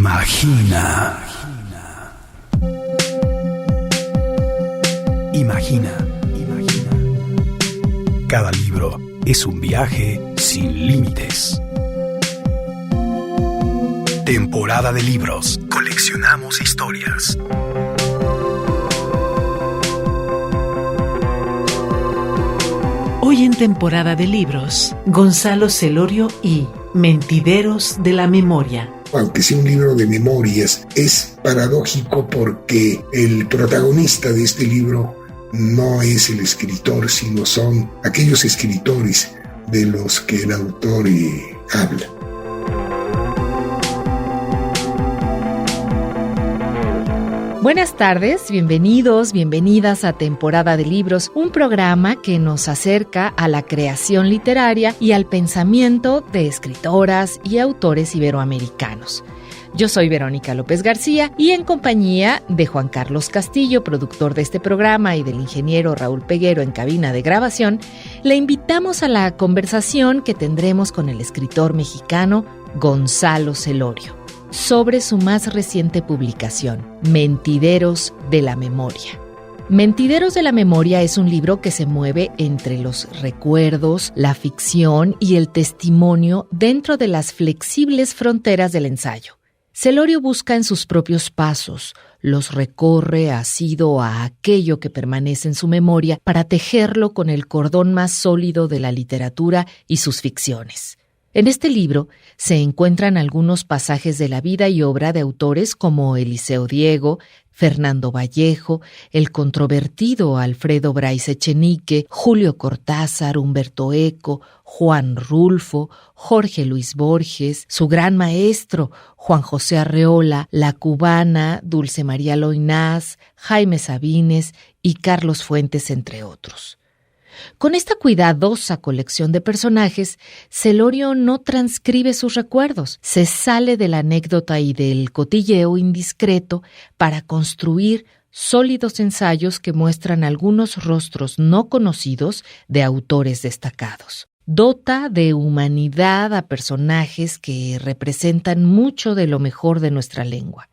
Imagina. Imagina. Cada libro es un viaje sin límites. Temporada de libros. Coleccionamos historias. Hoy en temporada de libros, Gonzalo Celorio y Mentideros de la Memoria. Aunque sea un libro de memorias, es paradójico porque el protagonista de este libro no es el escritor, sino son aquellos escritores de los que el autor habla. Buenas tardes, bienvenidos, bienvenidas a Temporada de Libros, un programa que nos acerca a la creación literaria y al pensamiento de escritoras y autores iberoamericanos. Yo soy Verónica López García y en compañía de Juan Carlos Castillo, productor de este programa, y del ingeniero Raúl Peguero en cabina de grabación, le invitamos a la conversación que tendremos con el escritor mexicano Gonzalo Celorio sobre su más reciente publicación, Mentideros de la Memoria. Mentideros de la Memoria es un libro que se mueve entre los recuerdos, la ficción y el testimonio dentro de las flexibles fronteras del ensayo. Celorio busca en sus propios pasos, los recorre asido a aquello que permanece en su memoria para tejerlo con el cordón más sólido de la literatura y sus ficciones. En este libro se encuentran algunos pasajes de la vida y obra de autores como Eliseo Diego, Fernando Vallejo, el controvertido Alfredo Bryce Echenique, Julio Cortázar, Humberto Eco, Juan Rulfo, Jorge Luis Borges, su gran maestro Juan José Arreola, la cubana Dulce María Loynaz, Jaime Sabines y Carlos Fuentes, entre otros. Con esta cuidadosa colección de personajes, Celorio no transcribe sus recuerdos, se sale de la anécdota y del cotilleo indiscreto para construir sólidos ensayos que muestran algunos rostros no conocidos de autores destacados. Dota de humanidad a personajes que representan mucho de lo mejor de nuestra lengua.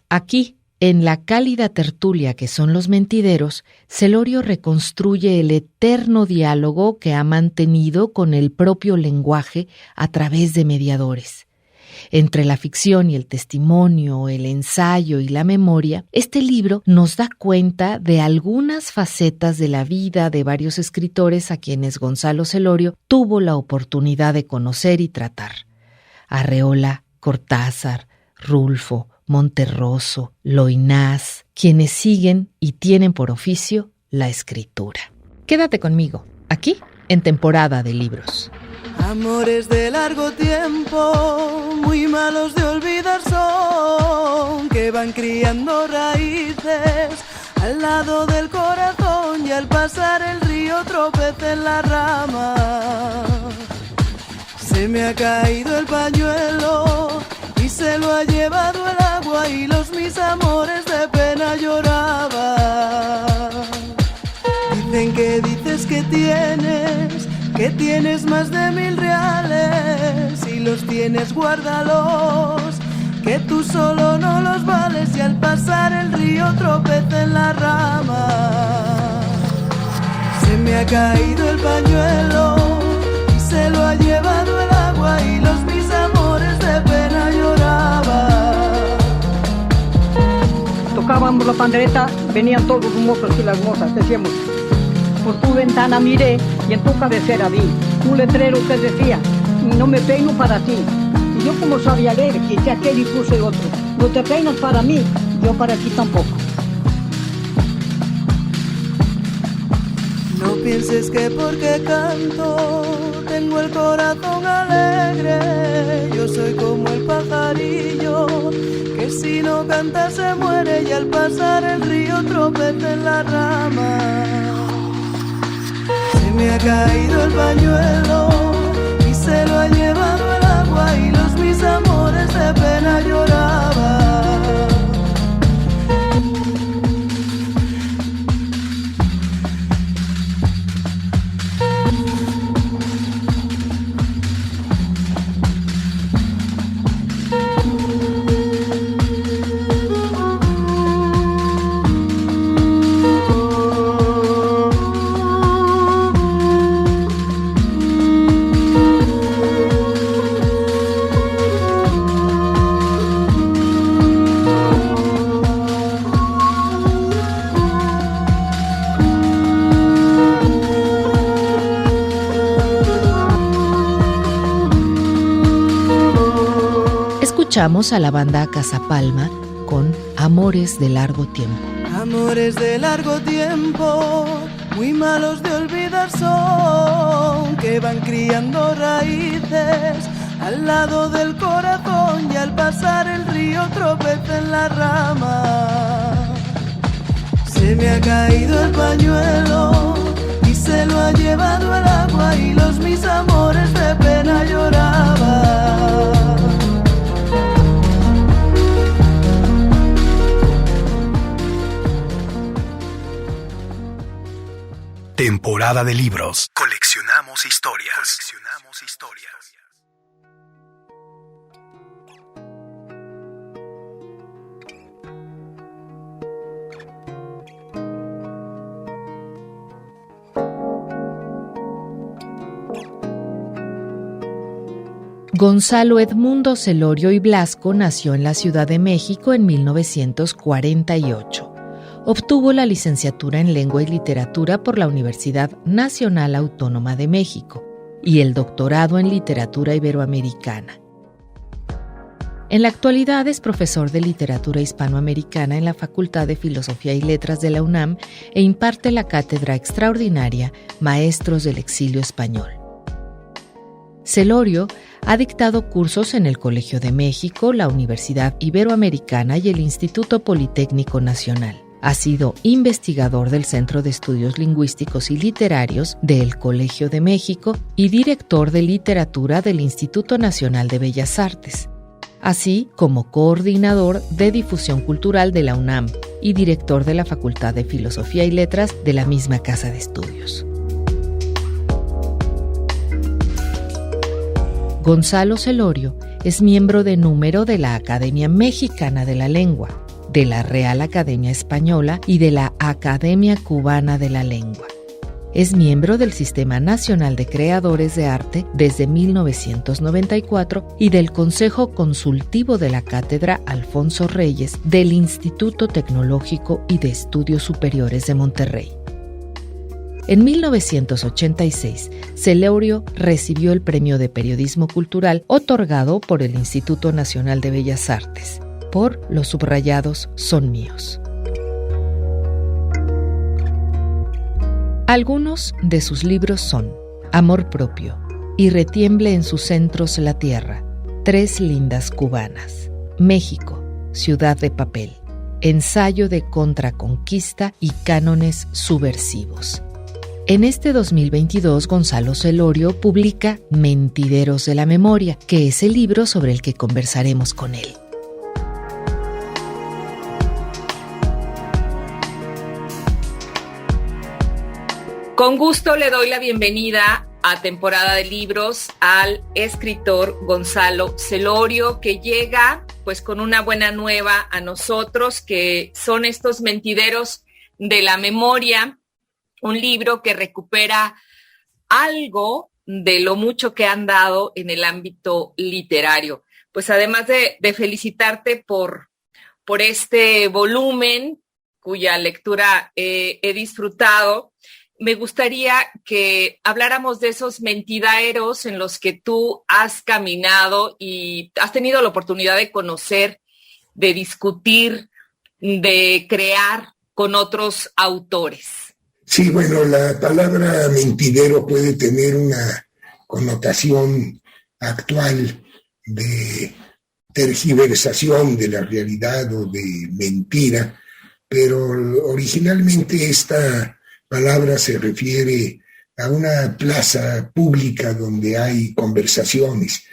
Aquí, en la cálida tertulia que son los mentideros, Celorio reconstruye el eterno diálogo que ha mantenido con el propio lenguaje a través de mediadores. Entre la ficción y el testimonio, el ensayo y la memoria, este libro nos da cuenta de algunas facetas de la vida de varios escritores a quienes Gonzalo Celorio tuvo la oportunidad de conocer y tratar. Arreola, Cortázar, Rulfo, Monterroso, Loynaz, quienes siguen y tienen por oficio la escritura. Quédate conmigo, aquí en Temporada de Libros. Amores de largo tiempo, muy malos de olvidar son, que van criando raíces al lado del corazón y al pasar el río tropecé en la rama. Se me ha caído el pañuelo y se lo ha llevado el agua y los mis amores de pena lloraban. Dicen que dices que tienes más de 1000 reales y los tienes, guárdalos, que tú solo no los vales y al pasar el río tropecé en la rama. Se me ha caído el pañuelo y se lo ha llevado el agua y los mis amores de pena lloraban. Tocábamos la pandereta, venían todos los mozos y las mozas, decíamos: por tu ventana miré y en tu cabecera vi un letrero que decía: no me peino para ti. Y yo, como sabía leer, quité aquel y puse otro: no te peinas para mí, yo para ti tampoco. No pienses que porque canto tengo el corazón alegre. Yo soy como el pajarillo que si no canta se muere y al pasar el río tropecé en la rama. Se me ha caído el pañuelo y se lo ha llevado el agua y los mis amores de pena lloraban. escuchamos a la banda Casapalma con Amores de largo tiempo. Amores de largo tiempo, muy malos de olvidar son, que van criando raíces al lado del corazón y al pasar el río tropeza en la rama. Se me ha caído el pañuelo y se lo ha llevado el agua y los mis amores de pena lloraban. Temporada de libros. Coleccionamos historias. Gonzalo Edmundo Celorio y Blasco nació en la Ciudad de México en 1948. Obtuvo la licenciatura en Lengua y Literatura por la Universidad Nacional Autónoma de México y el doctorado en Literatura Iberoamericana. En la actualidad es profesor de Literatura Hispanoamericana en la Facultad de Filosofía y Letras de la UNAM e imparte la cátedra extraordinaria Maestros del Exilio Español. Celorio ha dictado cursos en el Colegio de México, la Universidad Iberoamericana y el Instituto Politécnico Nacional. Ha sido investigador del Centro de Estudios Lingüísticos y Literarios del Colegio de México y director de literatura del Instituto Nacional de Bellas Artes, así como coordinador de difusión cultural de la UNAM y director de la Facultad de Filosofía y Letras de la misma casa de estudios. Gonzalo Celorio es miembro de número de la Academia Mexicana de la Lengua, de la Real Academia Española y de la Academia Cubana de la Lengua. Es miembro del Sistema Nacional de Creadores de Arte desde 1994 y del Consejo Consultivo de la Cátedra Alfonso Reyes del Instituto Tecnológico y de Estudios Superiores de Monterrey. En 1986, Celorio recibió el Premio de Periodismo Cultural otorgado por el Instituto Nacional de Bellas Artes, por Los subrayados son míos. Algunos de sus libros son Amor propio, Y retiemble en sus centros la tierra, Tres lindas cubanas, México, Ciudad de papel, Ensayo de contraconquista y cánones subversivos. En este 2022, Gonzalo Celorio publica Mentideros de la memoria, que es el libro sobre el que conversaremos con él. Con gusto le doy la bienvenida a Temporada de Libros al escritor Gonzalo Celorio, que llega pues con una buena nueva a nosotros, que son estos Mentideros de la memoria, un libro que recupera algo de lo mucho que han dado en el ámbito literario. Pues además de felicitarte por este volumen, cuya lectura he disfrutado, me gustaría que habláramos de esos mentideros en los que tú has caminado y has tenido la oportunidad de conocer, de discutir, de crear con otros autores. Sí, bueno, la palabra mentidero puede tener una connotación actual de tergiversación de la realidad o de mentira, pero originalmente esta palabra se refiere a una plaza pública donde hay conversaciones.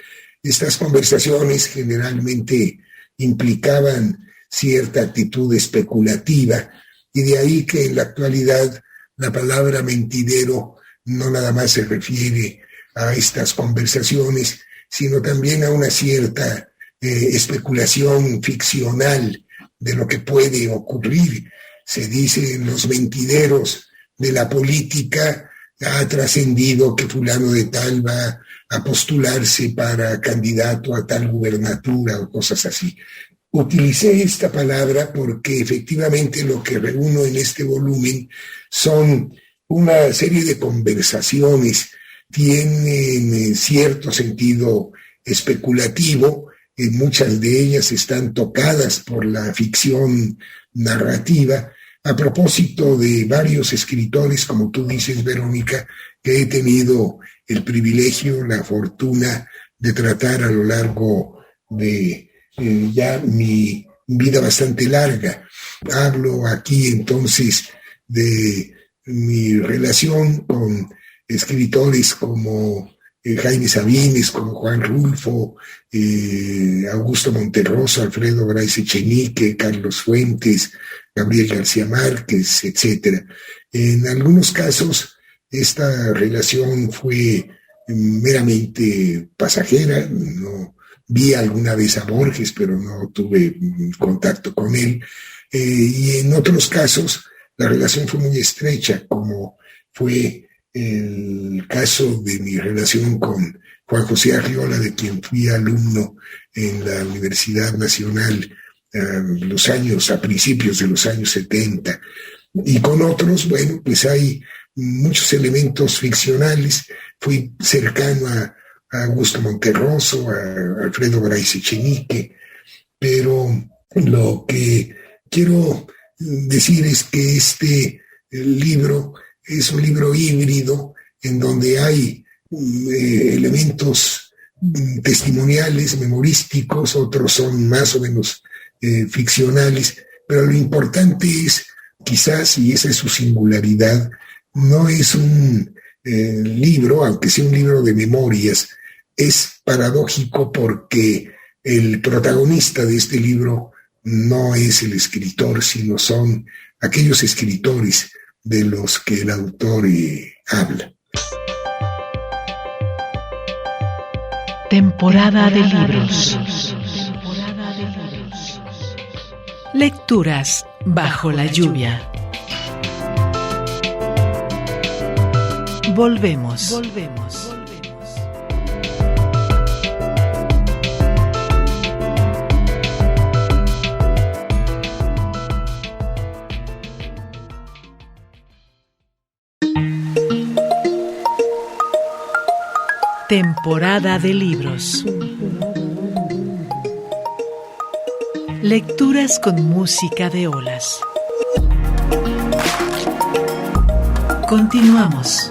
Estas conversaciones generalmente implicaban cierta actitud especulativa y de ahí que en la actualidad la palabra mentidero no nada más se refiere a estas conversaciones, sino también a una cierta especulación ficcional de lo que puede ocurrir. Se dice en los mentideros de la política ha trascendido que fulano de tal va a postularse para candidato a tal gubernatura o cosas así. Utilicé esta palabra porque efectivamente lo que reúno en este volumen son una serie de conversaciones, tienen cierto sentido especulativo, muchas de ellas están tocadas por la ficción narrativa, a propósito de varios escritores, como tú dices, Verónica, que he tenido el privilegio, la fortuna de tratar a lo largo de ya mi vida bastante larga. Hablo aquí entonces de mi relación con escritores como Jaime Sabines, como Juan Rulfo, Augusto Monterroso, Alfredo Bryce Echenique, Carlos Fuentes, Gabriel García Márquez, etc. En algunos casos esta relación fue meramente pasajera. No vi alguna vez a Borges, pero no tuve contacto con él. Y en otros casos la relación fue muy estrecha, como fue el caso de mi relación con Juan José Arriola, de quien fui alumno en la Universidad Nacional a principios de los años 70, y con otros, bueno, pues hay muchos elementos ficcionales. Fui cercano a Augusto Monterroso, a Alfredo Bryce Echenique, pero lo que quiero decir es que este libro es un libro híbrido en donde hay elementos testimoniales, memorísticos, otros son más o menos ficcionales, pero lo importante es, quizás, y esa es su singularidad, no es un libro, aunque sea un libro de memorias, es paradójico porque el protagonista de este libro no es el escritor, sino son aquellos escritores de los que el autor habla. Temporada de libros. Lecturas bajo la lluvia. Volvemos. Temporada de libros. Lecturas con música de olas. Continuamos.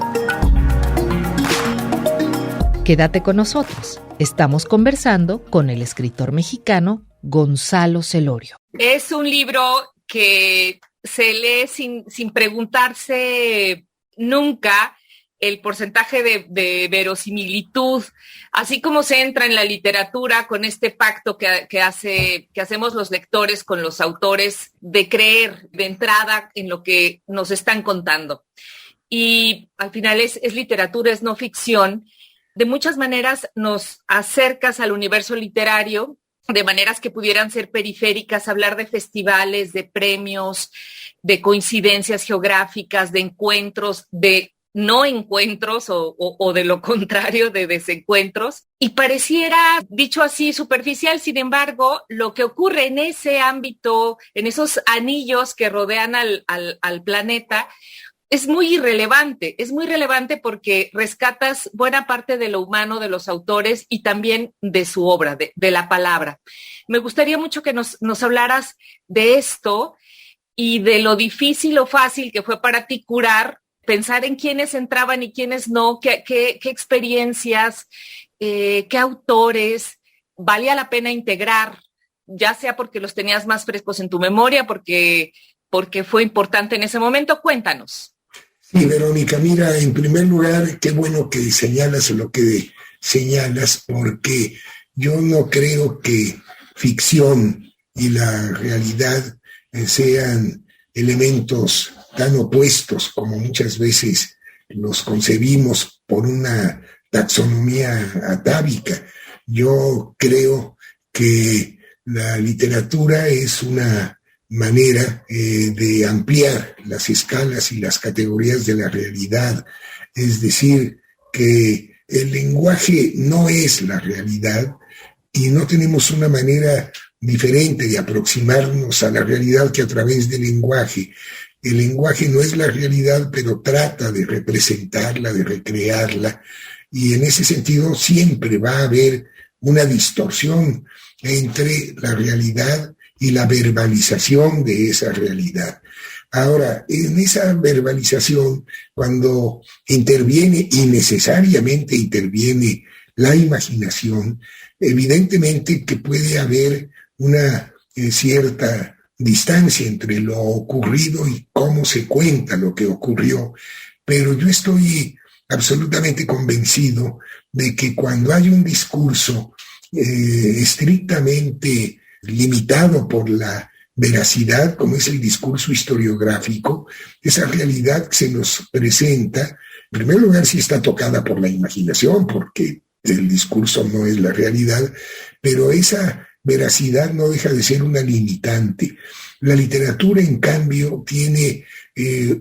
Quédate con nosotros. Estamos conversando con el escritor mexicano Gonzalo Celorio. Es un libro que se lee sin preguntarse nunca el porcentaje de verosimilitud, así como se entra en la literatura con este pacto que hacemos los lectores con los autores de creer de entrada en lo que nos están contando. Y al final es literatura, es no ficción. De muchas maneras nos acercas al universo literario, de maneras que pudieran ser periféricas, hablar de festivales, de premios, de coincidencias geográficas, de encuentros, de no encuentros o de lo contrario, de desencuentros. Y pareciera, dicho así, superficial. Sin embargo, lo que ocurre en ese ámbito, en esos anillos que rodean al planeta, es muy irrelevante porque rescatas buena parte de lo humano de los autores y también de su obra, de la palabra. Me gustaría mucho que nos hablaras de esto y de lo difícil o fácil que fue para ti curar, pensar en quiénes entraban y quiénes no, qué experiencias, qué autores valía la pena integrar, ya sea porque los tenías más frescos en tu memoria, porque fue importante en ese momento. Cuéntanos. Sí, Verónica, mira, en primer lugar, qué bueno que señalas lo que señalas, porque yo no creo que ficción y la realidad sean elementos tan opuestos como muchas veces los concebimos por una taxonomía atávica. Yo creo que la literatura es una manera de ampliar las escalas y las categorías de la realidad. Es decir, que el lenguaje no es la realidad y no tenemos una manera diferente de aproximarnos a la realidad que a través del lenguaje. El lenguaje no es la realidad, pero trata de representarla, de recrearla, y en ese sentido siempre va a haber una distorsión. entre la realidad y la verbalización de esa realidad. Ahora, en esa verbalización, cuando interviene y necesariamente interviene la imaginación, evidentemente que puede haber una cierta distancia entre lo ocurrido y cómo se cuenta lo que ocurrió, pero yo estoy absolutamente convencido de que cuando hay un discurso estrictamente limitado por la veracidad, como es el discurso historiográfico, esa realidad que se nos presenta, en primer lugar, sí está tocada por la imaginación, porque el discurso no es la realidad, pero esa veracidad no deja de ser una limitante. La literatura, en cambio, tiene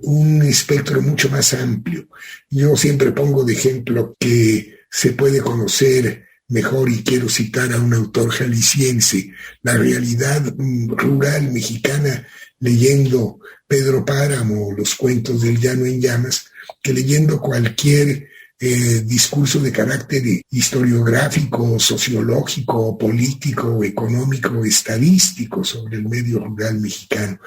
un espectro mucho más amplio. Yo siempre pongo de ejemplo que se puede conocer mejor, y quiero citar a un autor jalisciense, la realidad rural mexicana leyendo Pedro Páramo, los cuentos del Llano en Llamas, que leyendo cualquier discurso de carácter historiográfico, sociológico, político, económico, estadístico sobre el medio rural mexicano.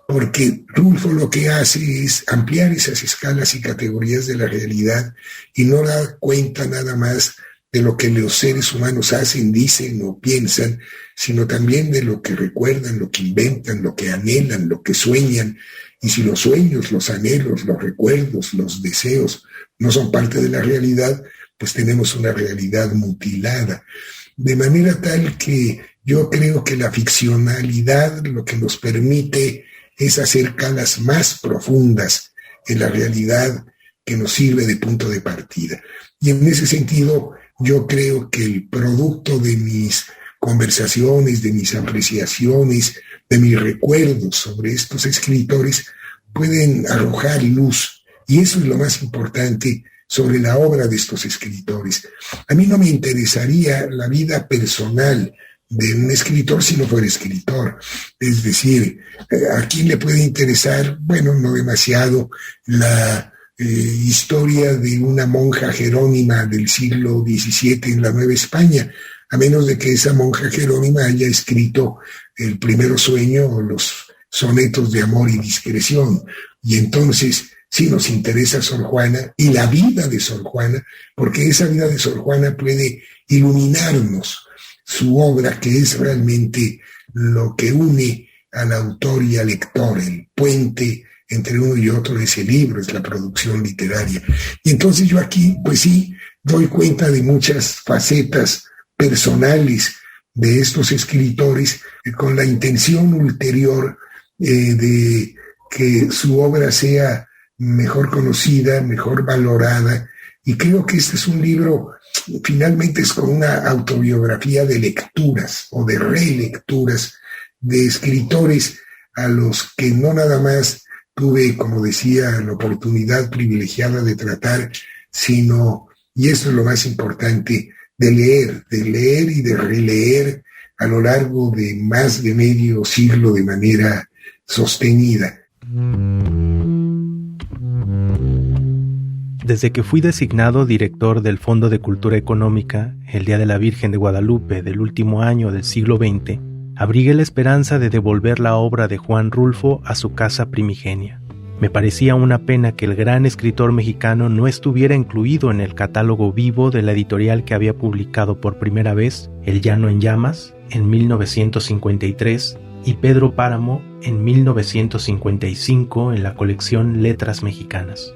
Porque Rulfo lo que hace es ampliar esas escalas y categorías de la realidad y no da cuenta nada más de lo que los seres humanos hacen, dicen o piensan, sino también de lo que recuerdan, lo que inventan, lo que anhelan, lo que sueñan. Y si los sueños, los anhelos, los recuerdos, los deseos no son parte de la realidad, pues tenemos una realidad mutilada. De manera tal que yo creo que la ficcionalidad lo que nos permite es hacer calas más profundas en la realidad que nos sirve de punto de partida. Y en ese sentido, yo creo que el producto de mis conversaciones, de mis apreciaciones, de mis recuerdos sobre estos escritores pueden arrojar luz, y eso es lo más importante sobre la obra de estos escritores. A mí no me interesaría la vida personal de un escritor si no fuera escritor. Es decir, ¿a quién le puede interesar? Bueno, no demasiado la historia de una monja jerónima del siglo XVII en la Nueva España, a menos de que esa monja jerónima haya escrito El Primero Sueño o los sonetos de amor y discreción. Y entonces sí nos interesa Sor Juana y la vida de Sor Juana, porque esa vida de Sor Juana puede iluminarnos su obra, que es realmente lo que une al autor y al lector, el puente entre uno y otro de ese libro, es la producción literaria. Y entonces yo aquí, pues sí, doy cuenta de muchas facetas personales de estos escritores con la intención ulterior de que su obra sea mejor conocida, mejor valorada. Y creo que este es un libro, finalmente es como una autobiografía de lecturas o de relecturas de escritores a los que no nada más tuve, como decía, la oportunidad privilegiada de tratar, sino, y esto es lo más importante, de leer y de releer a lo largo de más de medio siglo de manera sostenida. Desde que fui designado director del Fondo de Cultura Económica el Día de la Virgen de Guadalupe del último año del siglo XX, abrigué la esperanza de devolver la obra de Juan Rulfo a su casa primigenia. Me parecía una pena que el gran escritor mexicano no estuviera incluido en el catálogo vivo de la editorial que había publicado por primera vez El Llano en Llamas en 1953 y Pedro Páramo en 1955 en la colección Letras Mexicanas.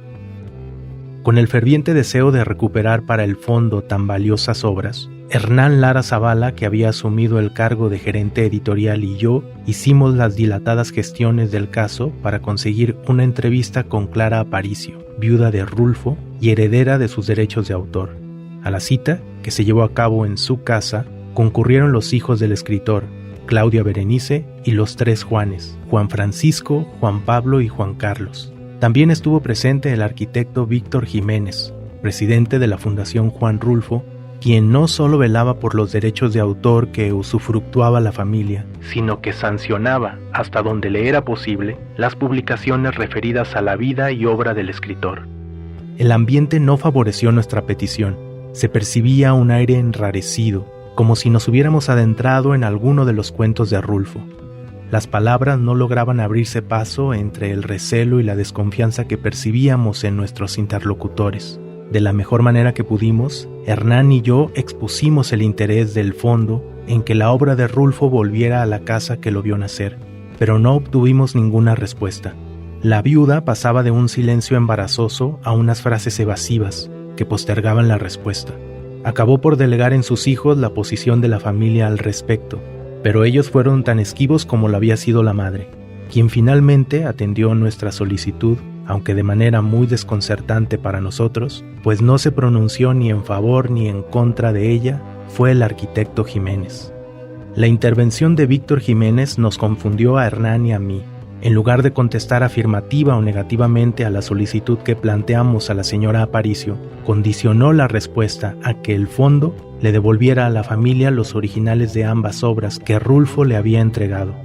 Con el ferviente deseo de recuperar para el fondo tan valiosas obras, Hernán Lara Zavala, que había asumido el cargo de gerente editorial, y yo hicimos las dilatadas gestiones del caso para conseguir una entrevista con Clara Aparicio, viuda de Rulfo y heredera de sus derechos de autor. A la cita, que se llevó a cabo en su casa, concurrieron los hijos del escritor, Claudia Berenice, y los tres Juanes, Juan Francisco, Juan Pablo y Juan Carlos. También estuvo presente el arquitecto Víctor Jiménez, presidente de la Fundación Juan Rulfo, quien no solo velaba por los derechos de autor que usufructuaba la familia, sino que sancionaba, hasta donde le era posible, las publicaciones referidas a la vida y obra del escritor. El ambiente no favoreció nuestra petición. Se percibía un aire enrarecido, como si nos hubiéramos adentrado en alguno de los cuentos de Arnulfo. Las palabras no lograban abrirse paso entre el recelo y la desconfianza que percibíamos en nuestros interlocutores. De la mejor manera que pudimos, Hernán y yo expusimos el interés del fondo en que la obra de Rulfo volviera a la casa que lo vio nacer, pero no obtuvimos ninguna respuesta. La viuda pasaba de un silencio embarazoso a unas frases evasivas que postergaban la respuesta. Acabó por delegar en sus hijos la posición de la familia al respecto, pero ellos fueron tan esquivos como lo había sido la madre, quien finalmente atendió nuestra solicitud, aunque de manera muy desconcertante para nosotros, pues no se pronunció ni en favor ni en contra de ella, fue el arquitecto Jiménez. La intervención de Víctor Jiménez nos confundió a Hernán y a mí. En lugar de contestar afirmativa o negativamente a la solicitud que planteamos a la señora Aparicio, condicionó la respuesta a que el fondo le devolviera a la familia los originales de ambas obras que Rulfo le había entregado.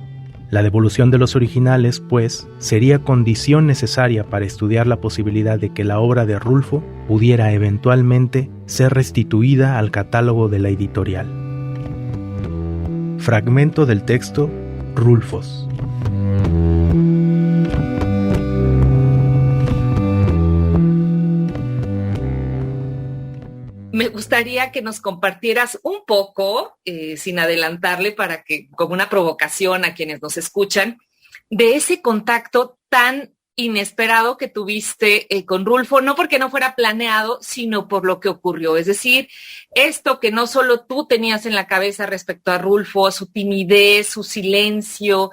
La devolución de los originales, pues, sería condición necesaria para estudiar la posibilidad de que la obra de Rulfo pudiera eventualmente ser restituida al catálogo de la editorial. Fragmento del texto Rulfos. Me gustaría que nos compartieras un poco, sin adelantarle, para que, como una provocación a quienes nos escuchan, de ese contacto tan inesperado que tuviste con Rulfo, no porque no fuera planeado, sino por lo que ocurrió. Es decir, esto que no solo tú tenías en la cabeza respecto a Rulfo, su timidez, su silencio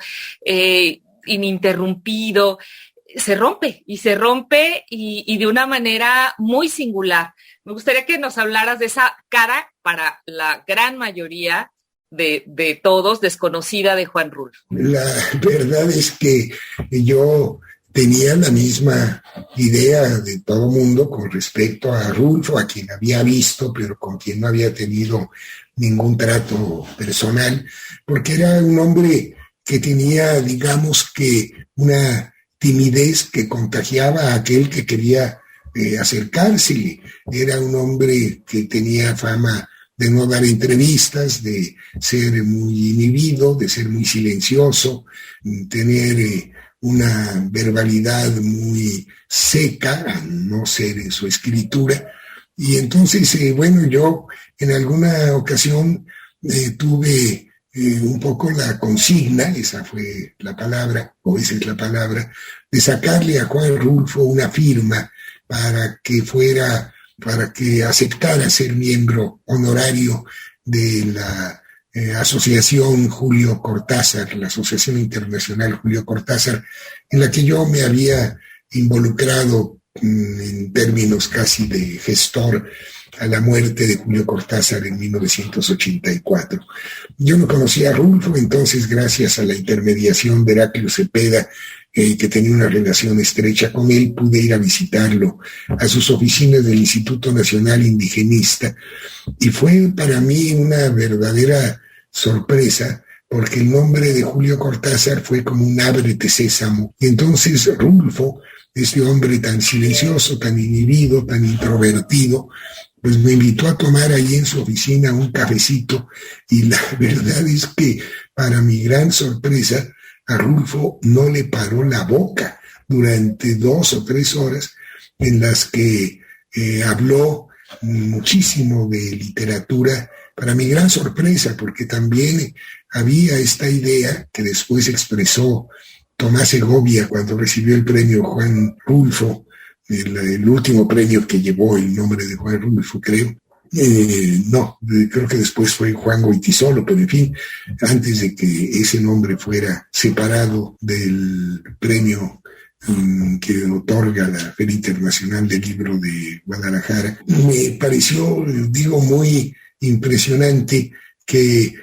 ininterrumpido, se rompe y de una manera muy singular. Me gustaría que nos hablaras de esa cara, para la gran mayoría de todos, desconocida de Juan Rulfo. La verdad es que yo tenía la misma idea de todo mundo con respecto a Rulfo, a quien había visto, pero con quien no había tenido ningún trato personal, porque era un hombre que tenía, digamos que, una timidez que contagiaba a aquel que quería acercársele. Era un hombre que tenía fama de no dar entrevistas, de ser muy inhibido, de ser muy silencioso, tener una verbalidad muy seca, a no ser en su escritura. Y entonces, yo en alguna ocasión tuve un poco la consigna, esa fue la palabra, o esa es la palabra, de sacarle a Juan Rulfo una firma para que aceptara ser miembro honorario de la Asociación Julio Cortázar, la Asociación Internacional Julio Cortázar, en la que yo me había involucrado en términos casi de gestor a la muerte de Julio Cortázar en 1984. Yo no conocía a Rulfo, entonces gracias a la intermediación de Heraclio Cepeda, que tenía una relación estrecha con él, pude ir a visitarlo a sus oficinas del Instituto Nacional Indigenista, y fue para mí una verdadera sorpresa, porque el nombre de Julio Cortázar fue como un ábrete sésamo, y entonces Rulfo, este hombre tan silencioso, tan inhibido, tan introvertido, pues me invitó a tomar ahí en su oficina un cafecito, y la verdad es que, para mi gran sorpresa, a Rulfo no le paró la boca durante 2 o 3 horas en las que habló muchísimo de literatura, para mi gran sorpresa, porque también había esta idea que después expresó Tomás Segovia cuando recibió el premio Juan Rulfo, el último premio que llevó el nombre de Juan Rulfo, creo. Creo que después fue Juan Goytisolo, pero en fin, antes de que ese nombre fuera separado del premio que otorga la Feria Internacional del Libro de Guadalajara, me pareció, muy impresionante que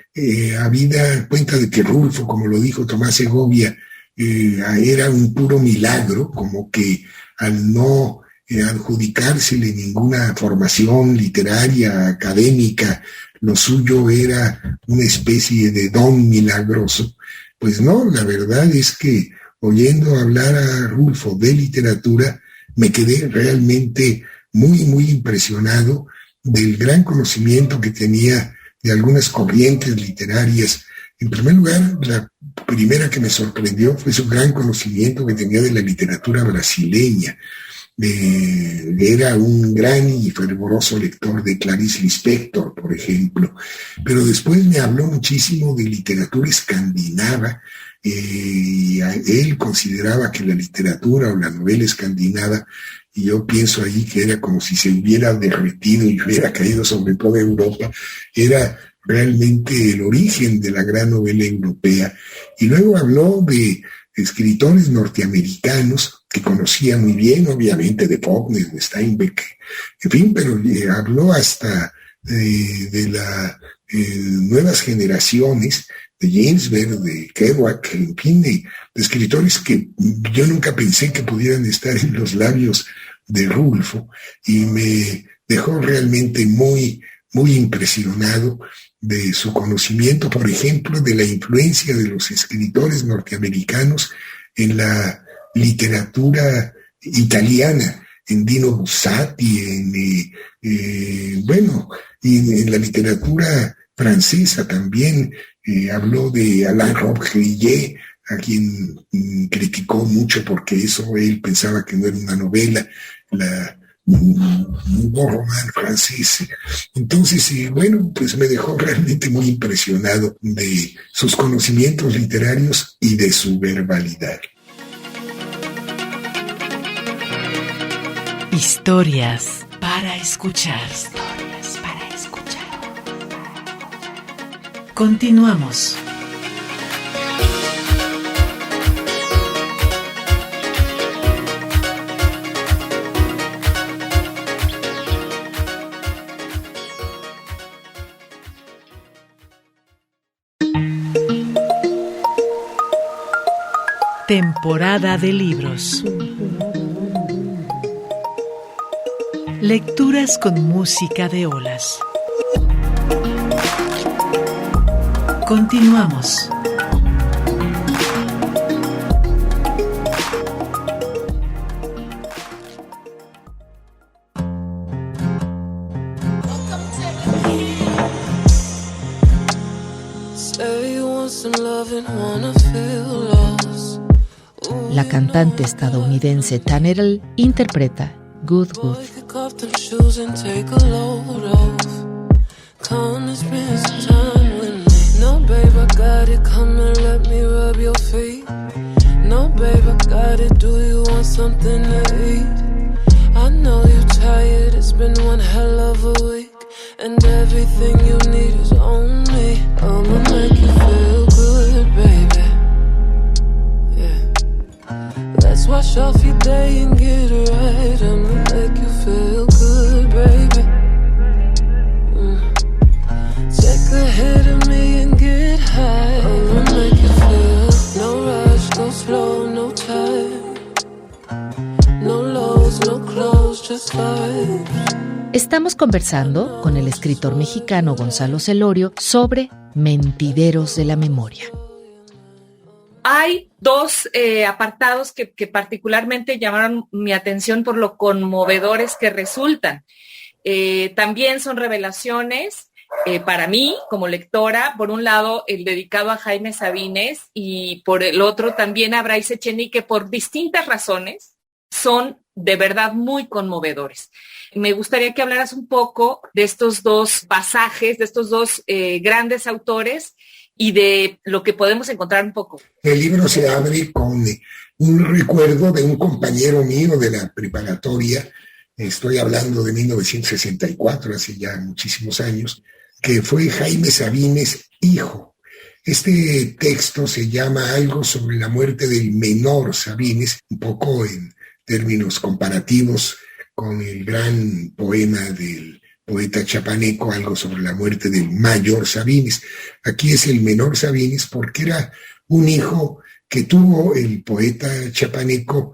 habida cuenta de que Rulfo, como lo dijo Tomás Segovia, era un puro milagro, como que al no adjudicársele ninguna formación literaria, académica, lo suyo era una especie de don milagroso. Pues no, la verdad es que oyendo hablar a Rulfo de literatura, me quedé realmente muy, muy impresionado del gran conocimiento que tenía de algunas corrientes literarias. En primer lugar, la primera que me sorprendió fue su gran conocimiento que tenía de la literatura brasileña. Era un gran y fervoroso lector de Clarice Lispector, por ejemplo, pero después me habló muchísimo de literatura escandinava. Él consideraba que la literatura o la novela escandinava, y yo pienso ahí que era como si se hubiera derretido y hubiera caído sobre toda Europa, era realmente el origen de la gran novela europea. Y luego habló de escritores norteamericanos que conocía muy bien, obviamente de Faulkner, de Steinbeck, en fin, pero habló hasta de las nuevas generaciones, de Ginsberg, de Kerouac, en fin, de escritores que yo nunca pensé que pudieran estar en los labios de Rulfo, y me dejó realmente muy, muy impresionado de su conocimiento, por ejemplo, de la influencia de los escritores norteamericanos en la literatura italiana, en Dino Buzzati, y en la literatura francesa también. Habló de Alain Robbe-Grillet, a quien criticó mucho porque eso él pensaba que no era una novela, un román francés. Entonces, pues me dejó realmente muy impresionado de sus conocimientos literarios y de su verbalidad. Historias para escuchar. Historias para escuchar. Continuamos. Temporada de libros. Lecturas con música de olas. Continuamos. La cantante estadounidense Tanner interpreta Good Good. No, babe, I got it, come and let me rub your feet. No, babe, I got it, do you want something to eat? I know you're tired, it's been one hell of a week, and everything you need is on me. I'ma make you feel good, baby. Yeah. Let's wash off your day and get it right. I'ma make you feel good, baby. Take a hit of me and get high. I'ma make you feel no rush, go slow, no time. No lows, no clothes, just vibes. Estamos conversando con el escritor mexicano Gonzalo Celorio sobre Mentideros de la Memoria. Hay dos apartados que particularmente llamaron mi atención por lo conmovedores que resultan. También son revelaciones para mí como lectora, por un lado el dedicado a Jaime Sabines y por el otro también a Bryce Echenique, por distintas razones son de verdad muy conmovedores. Me gustaría que hablaras un poco de estos dos pasajes, de estos dos grandes autores y de lo que podemos encontrar un poco. El libro se abre con un recuerdo de un compañero mío de la preparatoria, estoy hablando de 1964, hace ya muchísimos años, que fue Jaime Sabines, hijo. Este texto se llama Algo sobre la muerte del menor Sabines, un poco en términos comparativos con el gran poema del poeta chapaneco, Algo sobre la muerte del mayor Sabines. Aquí es el menor Sabines porque era un hijo que tuvo el poeta chapaneco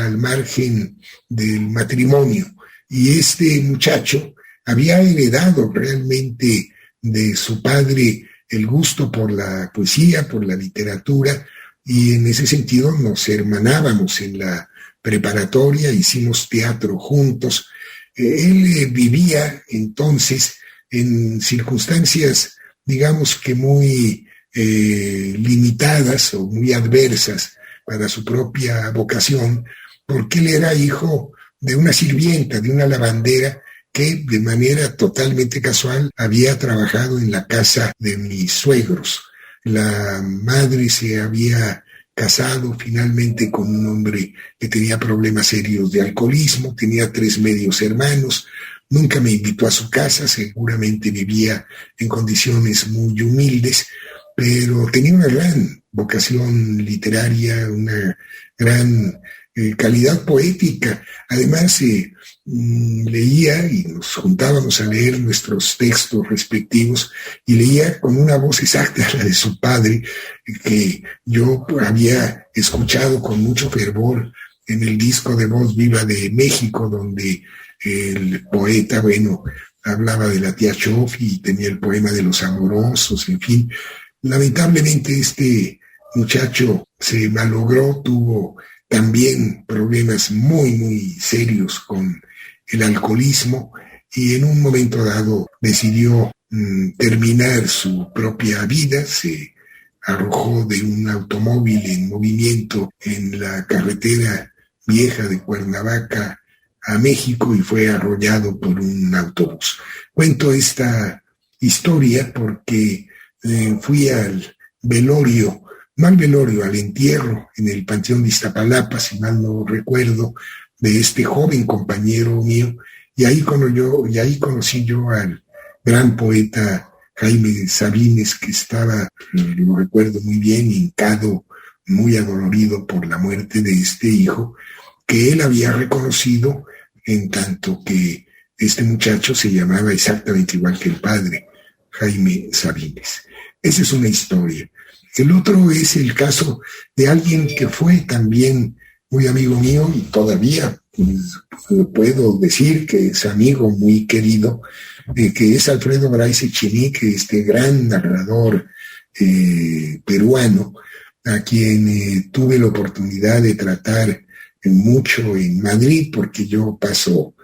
al margen del matrimonio. Y este muchacho había heredado realmente de su padre el gusto por la poesía, por la literatura, y en ese sentido nos hermanábamos en la preparatoria, hicimos teatro juntos. Él vivía entonces en circunstancias, digamos que muy limitadas o muy adversas para su propia vocación, porque él era hijo de una sirvienta, de una lavandera, que de manera totalmente casual había trabajado en la casa de mis suegros. La madre se había casado finalmente con un hombre que tenía problemas serios de alcoholismo, tenía 3 medios hermanos, nunca me invitó a su casa, seguramente vivía en condiciones muy humildes, pero tenía una gran vocación literaria, una gran calidad poética. Además, leía y nos juntábamos a leer nuestros textos respectivos y leía con una voz exacta la de su padre, que yo había escuchado con mucho fervor en el disco de Voz Viva de México, donde el poeta, hablaba de la tía Chofi y tenía el poema de los amorosos, en fin. Lamentablemente este muchacho se malogró, tuvo también problemas muy, muy serios con el alcoholismo y en un momento dado decidió terminar su propia vida. Se arrojó de un automóvil en movimiento en la carretera vieja de Cuernavaca a México y fue arrollado por un autobús. Cuento esta historia porque fui al velorio, no al velorio, al entierro en el Panteón de Iztapalapa, si mal no recuerdo, de este joven compañero mío, y ahí conocí yo al gran poeta Jaime Sabines, que estaba, lo recuerdo muy bien, hincado, muy adolorido por la muerte de este hijo, que él había reconocido, en tanto que este muchacho se llamaba exactamente igual que el padre, Jaime Sabines. Esa es una historia. El otro es el caso de alguien que fue también muy amigo mío y todavía puedo decir que es amigo muy querido, que es Alfredo Bryce Echenique, este gran narrador peruano, a quien tuve la oportunidad de tratar mucho en Madrid, porque yo paso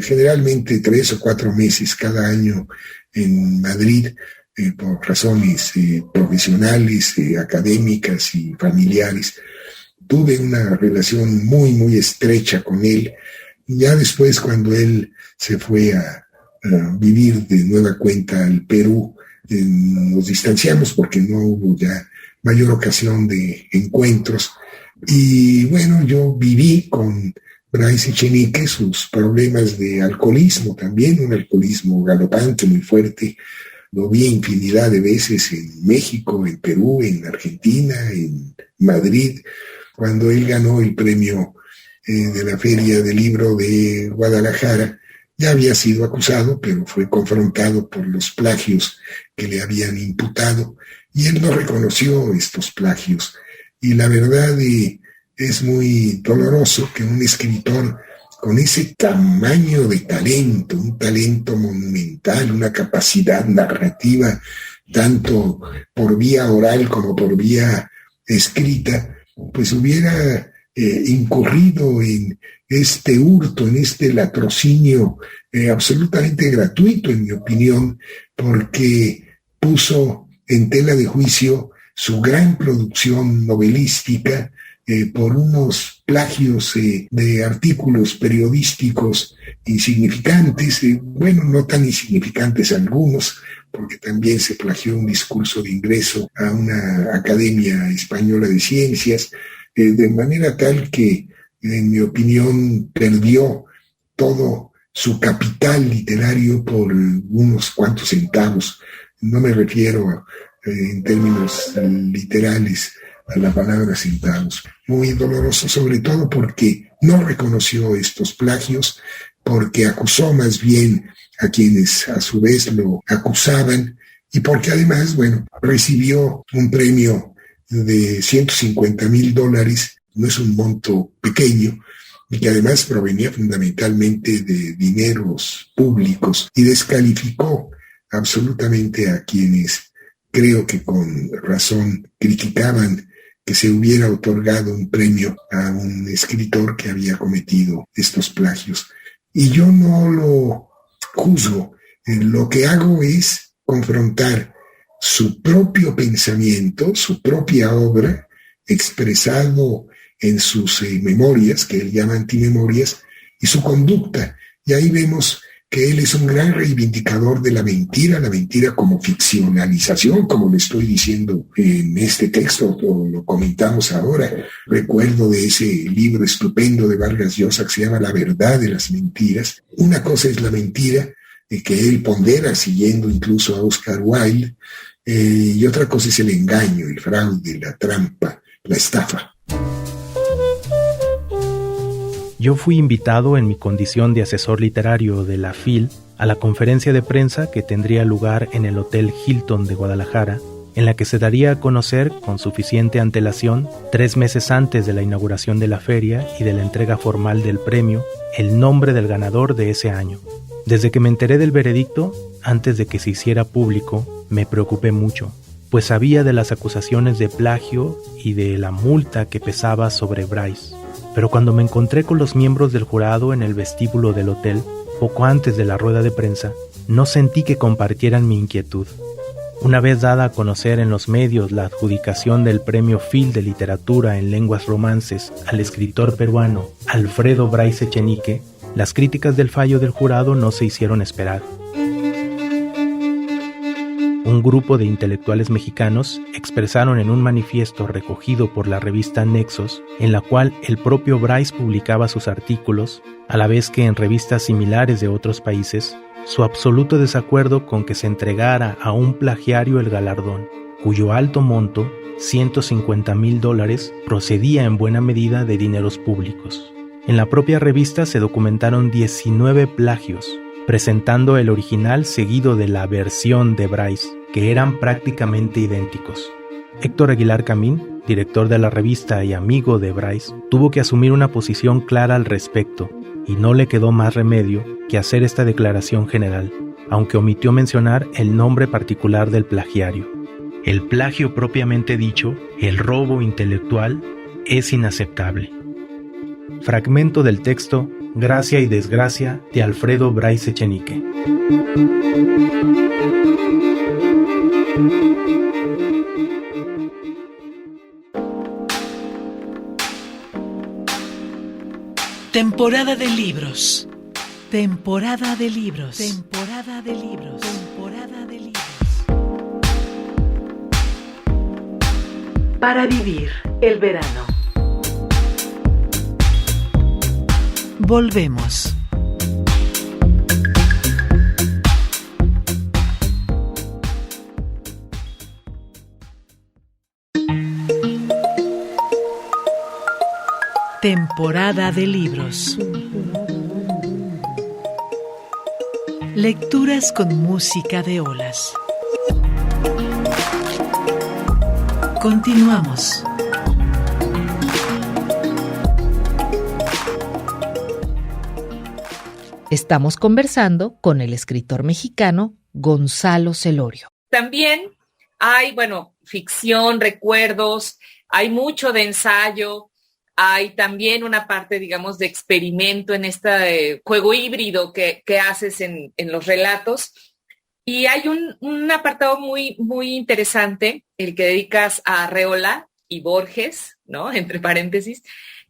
generalmente 3 o 4 meses cada año en Madrid, por razones profesionales, académicas y familiares. Tuve una relación muy, muy estrecha con él. Ya después, cuando él se fue a vivir de nueva cuenta al Perú, nos distanciamos porque no hubo ya mayor ocasión de encuentros. Y bueno, yo viví con Bryce Echenique sus problemas de alcoholismo también, un alcoholismo galopante, muy fuerte. Lo vi infinidad de veces en México, en Perú, en Argentina, en Madrid. Cuando él ganó el premio de la Feria del Libro de Guadalajara, ya había sido acusado, pero fue confrontado por los plagios que le habían imputado, y él no reconoció estos plagios. Y la verdad es muy doloroso que un escritor con ese tamaño de talento, un talento monumental, una capacidad narrativa, tanto por vía oral como por vía escrita, pues hubiera incurrido en este hurto, en este latrocinio absolutamente gratuito, en mi opinión, porque puso en tela de juicio su gran producción novelística por unos plagios de artículos periodísticos insignificantes, no tan insignificantes algunos, porque también se plagió un discurso de ingreso a una Academia Española de Ciencias, de manera tal que, en mi opinión, perdió todo su capital literario por unos cuantos centavos. No me refiero en términos literales a la palabra centavos. Muy doloroso, sobre todo porque no reconoció estos plagios, porque acusó más bien a quienes a su vez lo acusaban, y porque además, recibió un premio de $150,000, no es un monto pequeño, y que además provenía fundamentalmente de dineros públicos, y descalificó absolutamente a quienes creo que con razón criticaban que se hubiera otorgado un premio a un escritor que había cometido estos plagios. Y yo no lo juzgo, Lo que hago es confrontar su propio pensamiento, su propia obra, expresado en sus memorias, que él llama antimemorias, y su conducta. Y ahí vemos que él es un gran reivindicador de la mentira como ficcionalización, como le estoy diciendo en este texto, o lo comentamos ahora. Recuerdo de ese libro estupendo de Vargas Llosa que se llama La verdad de las mentiras. Una cosa es la mentira, que él pondera siguiendo incluso a Oscar Wilde, y otra cosa es el engaño, el fraude, la trampa, la estafa. Yo fui invitado en mi condición de asesor literario de la FIL a la conferencia de prensa que tendría lugar en el Hotel Hilton de Guadalajara, en la que se daría a conocer con suficiente antelación, 3 meses antes de la inauguración de la feria y de la entrega formal del premio, el nombre del ganador de ese año. Desde que me enteré del veredicto, antes de que se hiciera público, me preocupé mucho, pues sabía de las acusaciones de plagio y de la multa que pesaba sobre Bryce. Pero cuando me encontré con los miembros del jurado en el vestíbulo del hotel, poco antes de la rueda de prensa, no sentí que compartieran mi inquietud. Una vez dada a conocer en los medios la adjudicación del Premio Phil de Literatura en Lenguas Romances al escritor peruano Alfredo Bryce Echenique, las críticas del fallo del jurado no se hicieron esperar. Un grupo de intelectuales mexicanos expresaron en un manifiesto recogido por la revista Nexos, en la cual el propio Bryce publicaba sus artículos, a la vez que en revistas similares de otros países, su absoluto desacuerdo con que se entregara a un plagiario el galardón, cuyo alto monto, $150,000, procedía en buena medida de dineros públicos. En la propia revista se documentaron 19 plagios, presentando el original seguido de la versión de Bryce, que eran prácticamente idénticos. Héctor Aguilar Camín, director de la revista y amigo de Bryce, tuvo que asumir una posición clara al respecto, y no le quedó más remedio que hacer esta declaración general, aunque omitió mencionar el nombre particular del plagiario. El plagio propiamente dicho, el robo intelectual, es inaceptable. Fragmento del texto Gracia y desgracia de Alfredo Bryce Echenique. Temporada de libros. Temporada de libros. Temporada de libros. Temporada de libros. Para vivir el verano. Volvemos. Temporada de libros. Lecturas con música de olas. Continuamos. Estamos conversando con el escritor mexicano Gonzalo Celorio. También hay, ficción, recuerdos, hay mucho de ensayo, hay también una parte, digamos, de experimento en este juego híbrido que haces en los relatos. Y hay un apartado muy, muy interesante, el que dedicas a Arreola y Borges, ¿no? Entre paréntesis,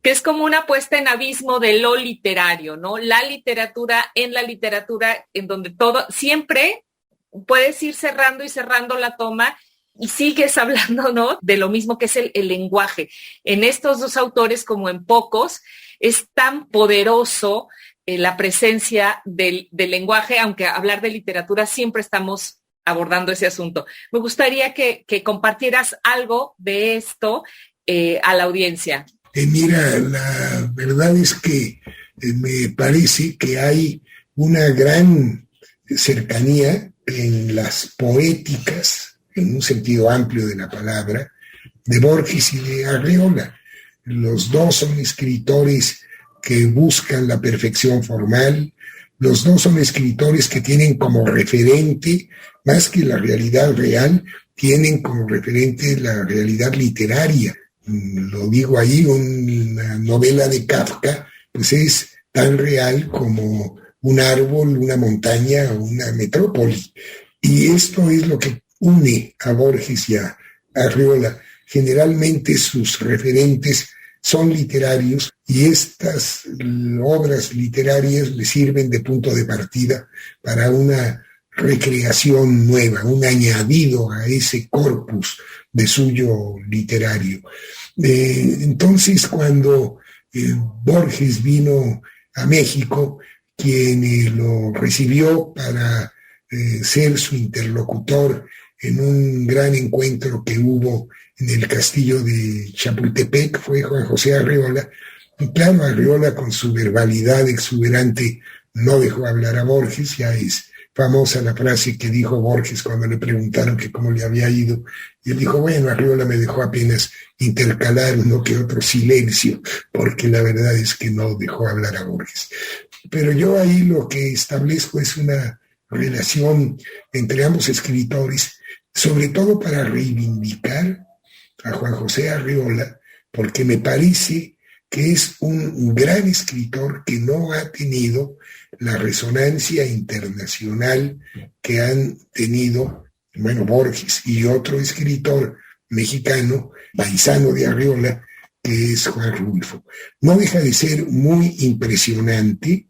que es como una puesta en abismo de lo literario, ¿no? La literatura, en donde todo, siempre puedes ir cerrando y cerrando la toma y sigues hablando, ¿no? De lo mismo que es el lenguaje. En estos dos autores, como en pocos, es tan poderoso la presencia del lenguaje, aunque hablar de literatura siempre estamos abordando ese asunto. Me gustaría que compartieras algo de esto a la audiencia. Mira, la verdad es que me parece que hay una gran cercanía en las poéticas, en un sentido amplio de la palabra, de Borges y de Arreola. Los dos son escritores que buscan la perfección formal, los dos son escritores que tienen como referente, más que la realidad real, tienen como referente la realidad literaria. Lo digo ahí, una novela de Kafka, pues es tan real como un árbol, una montaña o una metrópoli. Y esto es lo que une a Borges y a Arriola. Generalmente sus referentes son literarios y estas obras literarias le sirven de punto de partida para una recreación nueva, un añadido a ese corpus de suyo literario. Entonces, cuando Borges vino a México, quien lo recibió para ser su interlocutor en un gran encuentro que hubo en el castillo de Chapultepec, fue Juan José Arriola. Y claro, Arriola, con su verbalidad exuberante, no dejó hablar a Borges. Ya es famosa la frase que dijo Borges cuando le preguntaron que cómo le había ido. Y él dijo, bueno, Arriola me dejó apenas intercalar uno que otro silencio, porque la verdad es que no dejó hablar a Borges. Pero yo ahí lo que establezco es una relación entre ambos escritores, sobre todo para reivindicar a Juan José Arriola, porque me parece que es un gran escritor que no ha tenido la resonancia internacional que han tenido, bueno, Borges y otro escritor mexicano, paisano de Arriola, que es Juan Rulfo. No deja de ser muy impresionante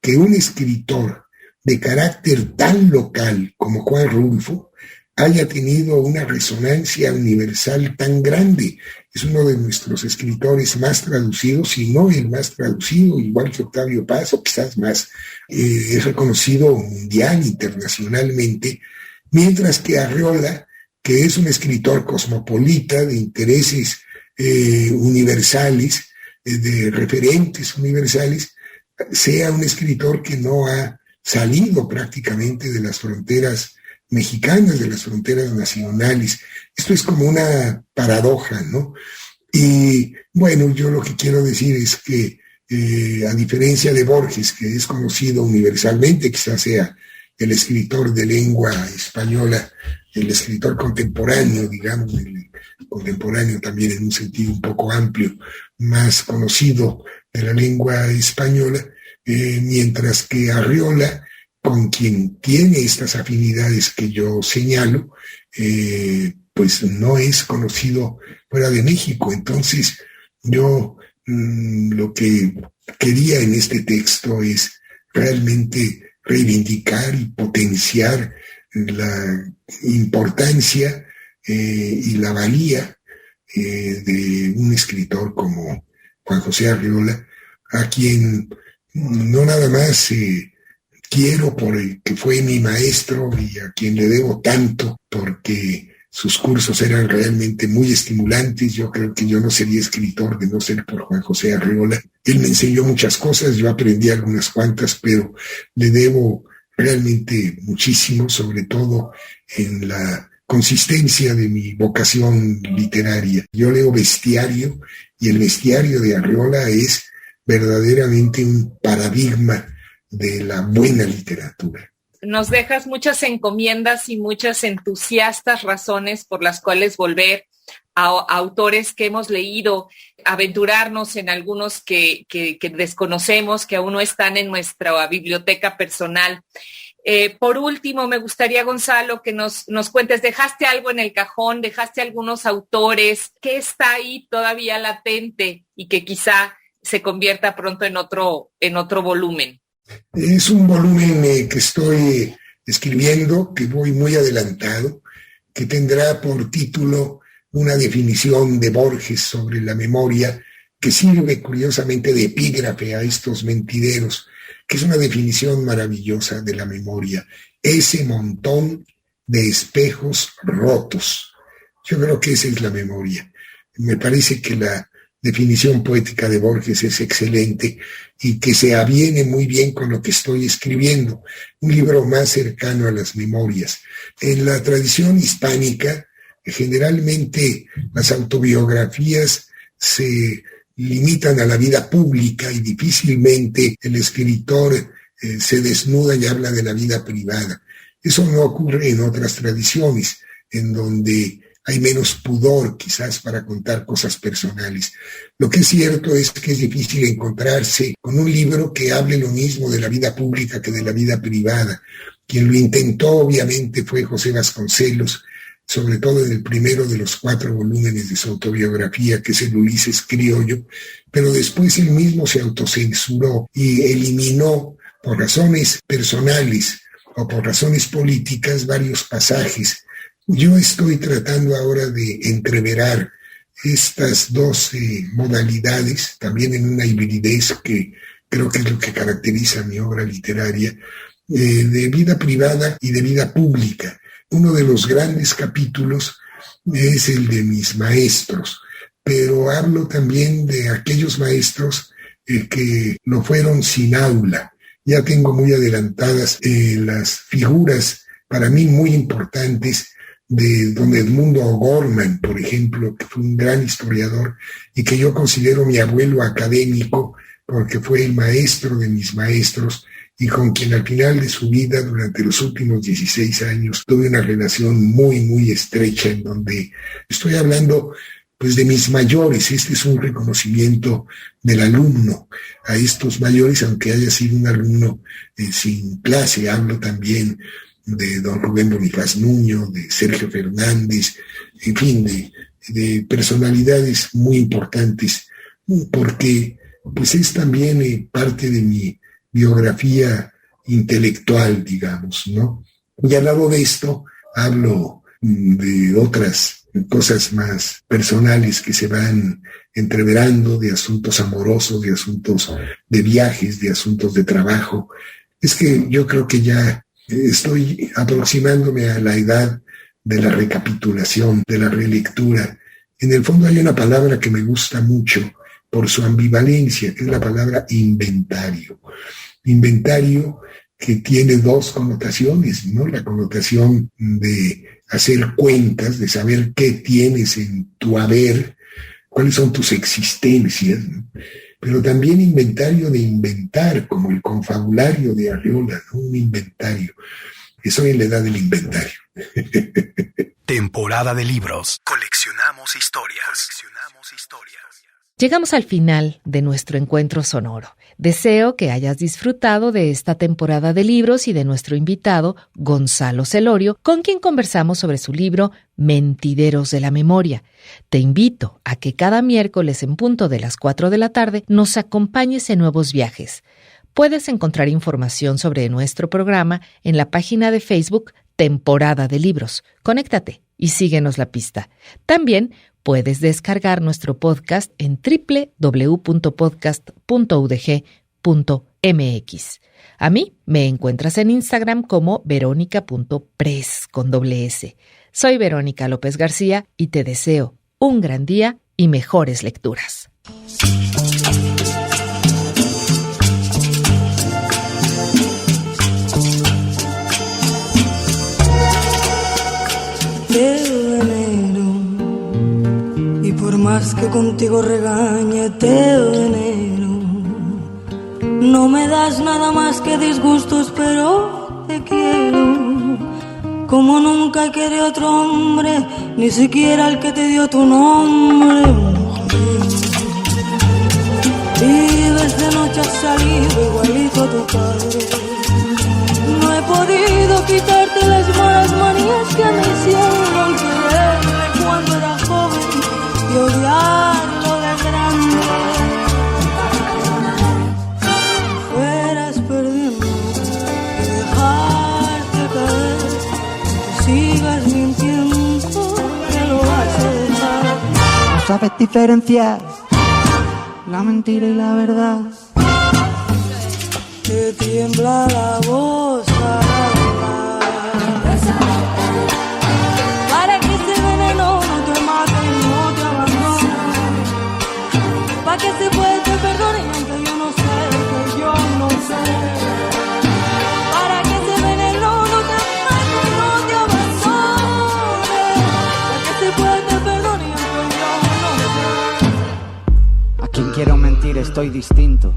que un escritor de carácter tan local como Juan Rulfo haya tenido una resonancia universal tan grande. Es uno de nuestros escritores más traducidos, si no el más traducido, igual que Octavio Paz, o quizás más. Es reconocido mundial, internacionalmente, mientras que Arriola, que es un escritor cosmopolita de intereses universales, de referentes universales, sea un escritor que no ha salido prácticamente de las fronteras mexicanas, de las fronteras nacionales. Esto es como una paradoja, ¿no? Y bueno, yo lo que quiero decir es que a diferencia de Borges, que es conocido universalmente, quizás sea el escritor de lengua española, el escritor contemporáneo, digamos, el contemporáneo también en un sentido un poco amplio, más conocido de la lengua española, mientras que Arriola, con quien tiene estas afinidades que yo señalo, pues no es conocido fuera de México. Entonces, yo lo que quería en este texto es realmente reivindicar y potenciar la importancia y la valía de un escritor como Juan José Arriola, a quien no nada más quiero porque fue mi maestro y a quien le debo tanto porque sus cursos eran realmente muy estimulantes. Yo creo que yo no sería escritor de no ser por Juan José Arriola. Él me enseñó muchas cosas, yo aprendí algunas cuantas, pero le debo realmente muchísimo, sobre todo en la consistencia de mi vocación literaria. Yo leo bestiario y el bestiario de Arriola es verdaderamente un paradigma de la buena literatura. Nos dejas muchas encomiendas y muchas entusiastas razones por las cuales volver a autores que hemos leído, aventurarnos en algunos que desconocemos, que aún no están en nuestra biblioteca personal. Por último, me gustaría, Gonzalo, que nos cuentes, ¿dejaste algo en el cajón? ¿Dejaste algunos autores? ¿Qué está ahí todavía latente y que quizá se convierta pronto en otro volumen? Es un volumen que estoy escribiendo, que voy muy adelantado, que tendrá por título una definición de Borges sobre la memoria, que sirve curiosamente de epígrafe a estos mentideros, que es una definición maravillosa de la memoria. Ese montón de espejos rotos. Yo creo que esa es la memoria. Me parece que la definición poética de Borges es excelente y que se aviene muy bien con lo que estoy escribiendo, un libro más cercano a las memorias. En la tradición hispánica, generalmente las autobiografías se limitan a la vida pública y difícilmente el escritor se desnuda y habla de la vida privada. Eso no ocurre en otras tradiciones, en donde hay menos pudor quizás para contar cosas personales. Lo que es cierto es que es difícil encontrarse con un libro que hable lo mismo de la vida pública que de la vida privada. Quien lo intentó obviamente fue José Vasconcelos, sobre todo en el primero de los 4 volúmenes de su autobiografía, que es el Ulises criollo, pero después él mismo se autocensuró y eliminó, por razones personales o por razones políticas, varios pasajes. Yo estoy tratando ahora de entreverar estas dos modalidades, también en una hibridez que creo que es lo que caracteriza mi obra literaria, de vida privada y de vida pública. Uno de los grandes capítulos es el de mis maestros, pero hablo también de aquellos maestros que no fueron sin aula. Ya tengo muy adelantadas las figuras para mí muy importantes de don Edmundo O'Gorman, por ejemplo, que fue un gran historiador y que yo considero mi abuelo académico porque fue el maestro de mis maestros y con quien al final de su vida, durante los últimos 16 años, tuve una relación muy, muy estrecha, en donde estoy hablando pues de mis mayores. Este es un reconocimiento del alumno a estos mayores, aunque haya sido un alumno sin clase. Hablo también de don Rubén Bonifaz Nuño, de Sergio Fernández, en fin, de personalidades muy importantes, porque pues es también parte de mi biografía intelectual, digamos, ¿no? Y al lado de esto hablo de otras cosas más personales que se van entreverando, de asuntos amorosos, de asuntos de viajes, de asuntos de trabajo. Es que yo creo que ya estoy aproximándome a la edad de la recapitulación, de la relectura. En el fondo hay una palabra que me gusta mucho por su ambivalencia, que es la palabra inventario. Inventario que tiene dos connotaciones, ¿no? La connotación de hacer cuentas, de saber qué tienes en tu haber, cuáles son tus existencias, ¿no? Pero también inventario de inventar, como el confabulario de Arreola, ¿no? Un inventario. Estoy en la edad del inventario. Temporada de libros. Coleccionamos historias. Llegamos al final de nuestro encuentro sonoro. Deseo que hayas disfrutado de esta temporada de libros y de nuestro invitado, Gonzalo Celorio, con quien conversamos sobre su libro Mentideros de la Memoria. Te invito a que cada miércoles en punto de las 4 de la tarde nos acompañes en nuevos viajes. Puedes encontrar información sobre nuestro programa en la página de Facebook Temporada de Libros. Conéctate y síguenos la pista. También puedes descargar nuestro podcast en www.podcast.udg.mx. A mí me encuentras en Instagram como veronica.pres con doble S. Soy Verónica López García y te deseo un gran día y mejores lecturas. Por más que contigo regañe, te venero. No me das nada más que disgustos, pero te quiero. Como nunca quiere otro hombre, ni siquiera el que te dio tu nombre, mujer. Vives de noche a salido igualito a tu padre. No he podido quitarte las malas manías que me hicieron quererle cuando era joven y odiarlo de grande. Fueras perdiendo y dejarte caer, que sigas mintiendo, que lo vas a dejar. No sabes diferenciar la mentira y la verdad. Te tiembla la voz al hablar. Para que ese veneno no te mate y no te abandone. Para que ese juez te perdone aunque yo no sé, que yo no sé. Para que ese veneno no te mate y no te abandone. Para que ese juez te perdone aunque yo no sé. A quien quiero mentir estoy distinto.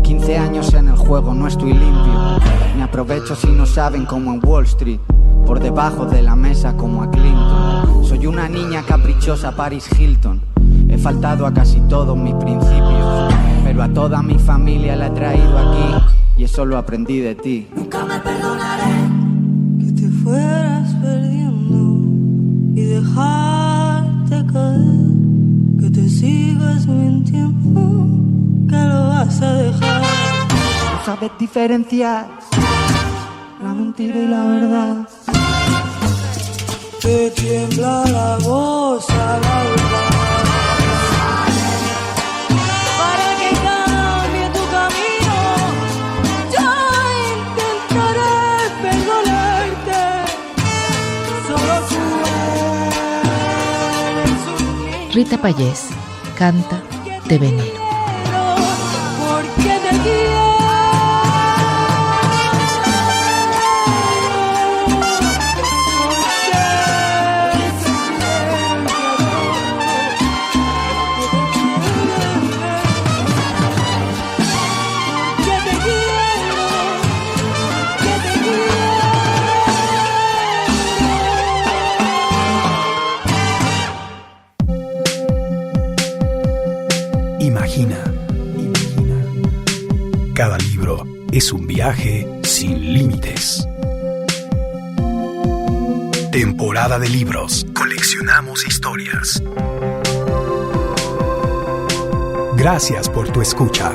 15 años en el juego, no estoy limpio. Me aprovecho si no saben como en Wall Street. Por debajo de la mesa como a Clinton. Soy una niña caprichosa Paris Hilton. He faltado a casi todos mis principios, pero a toda mi familia la he traído aquí, y eso lo aprendí de ti. Nunca me perdonaré que te fueras perdiendo y dejarte caer, que te sigas mintiendo, que lo vas a dejar. No sabes diferenciar la mentira y la verdad. Te tiembla la voz al hablar. Para que cambie tu camino, yo intentaré perdonarte. Solo tú eres un niño. Rita Payés canta de veneno. Porque te quiero. Imagina. Cada libro es un viaje sin límites. Temporada de libros. Coleccionamos historias. Gracias por tu escucha.